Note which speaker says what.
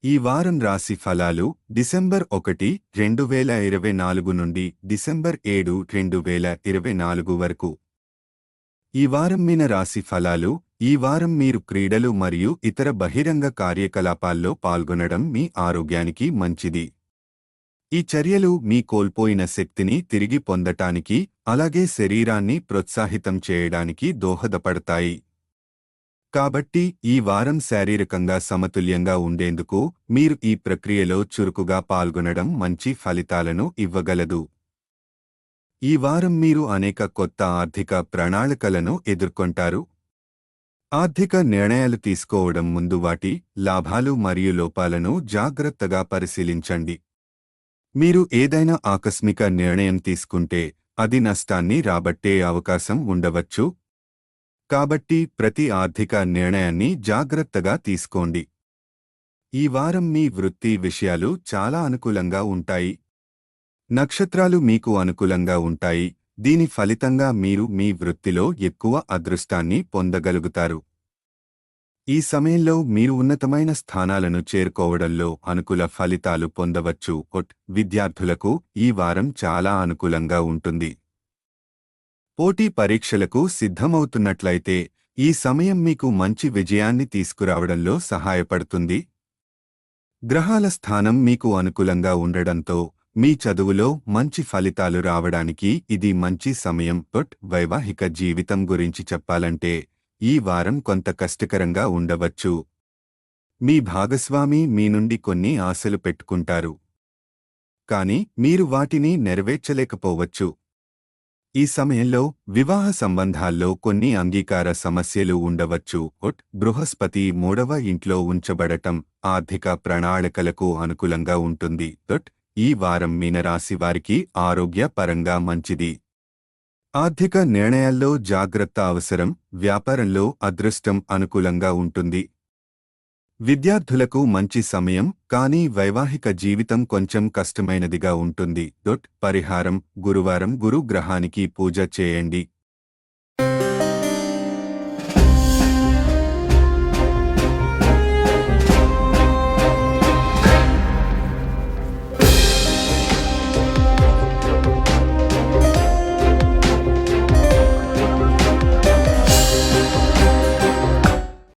Speaker 1: ఈ వారం రాశి ఫలాలు డిసెంబర్ 1, 2024 నుండి డిసెంబర్ 7, 2024 వరకు. ఈ వారం మీన రాశి ఫలాలు. ఈ వారం మీరు క్రీడలు మరియు ఇతర బహిరంగ కార్యకలాపాల్లో పాల్గొనడం మీ ఆరోగ్యానికి మంచిది. ఈ చర్యలు మీ కోల్పోయిన శక్తిని తిరిగి పొందటానికి, అలాగే శరీరాన్ని ప్రోత్సాహితం చేయడానికి దోహదపడతాయి. కాబట్టి ఈ వారం శారీరకంగా సమతుల్యంగా ఉండేందుకు మీరు ఈ ప్రక్రియలో చురుకుగా పాల్గొనడం మంచి ఫలితాలను ఇవ్వగలదు. ఈ వారం మీరు అనేక కొత్త ఆర్థిక ప్రణాళికలను ఎదుర్కొంటారు. ఆర్థిక నిర్ణయాలు తీసుకోవడం ముందు వాటి లాభాలు మరియు లోపాలను జాగ్రత్తగా పరిశీలించండి. మీరు ఏదైనా ఆకస్మిక నిర్ణయం తీసుకుంటే అది నష్టాన్ని రాబట్టే అవకాశం ఉండవచ్చు. కాబట్టి ప్రతి ఆర్థిక నిర్ణయాన్ని జాగ్రత్తగా తీసుకోండి. ఈ వారం మీ వృత్తి విషయాలు చాలా అనుకూలంగా ఉంటాయి. నక్షత్రాలు మీకు అనుకూలంగా ఉంటాయి. దీని ఫలితంగా మీరు మీ వృత్తిలో ఎక్కువ అదృష్టాన్ని పొందగలుగుతారు. ఈ సమయంలో మీరు ఉన్నతమైన స్థానాలను చేరుకోవడంలో అనుకూల ఫలితాలు పొందవచ్చు. విద్యార్థులకు ఈ వారం చాలా అనుకూలంగా ఉంటుంది. పోటీ పరీక్షలకు సిద్ధమవుతున్నట్లయితే ఈ సమయం మీకు మంచి విజయాన్ని తీసుకురావడంలో సహాయపడుతుంది. గ్రహాల స్థానం మీకు అనుకూలంగా ఉండడంతో మీ చదువులో మంచి ఫలితాలు రావడానికి ఇది మంచి సమయం. వైవాహిక జీవితం గురించి చెప్పాలంటే ఈ వారం కొంత కష్టకరంగా ఉండవచ్చు. మీ భాగస్వామి మీ నుండి కొన్ని ఆశలు పెట్టుకుంటారు, కానీ మీరు వాటిని నెరవేర్చలేకపోవచ్చు. ఈ సమయంలో వివాహ సంబంధాల్లో కొన్ని అంగీకార సమస్యలు ఉండవచ్చు. బృహస్పతి 3వ ఇంట్లో ఉంచబడటం ఆర్థిక ప్రణాళికలకు అనుకూలంగా ఉంటుంది. ఈ వారం మీనరాశి వారికి ఆరోగ్య పరంగా మంచిది. ఆర్థిక నిర్ణయాల్లో జాగ్రత్త అవసరం. వ్యాపారంలో అదృష్టం అనుకూలంగా ఉంటుంది. విద్యార్థులకు మంచి సమయం, కానీ వైవాహిక జీవితం కొంచెం కష్టమైనదిగా ఉంటుంది. పరిహారం: గురువారం గురు గ్రహానికి పూజ చేయండి.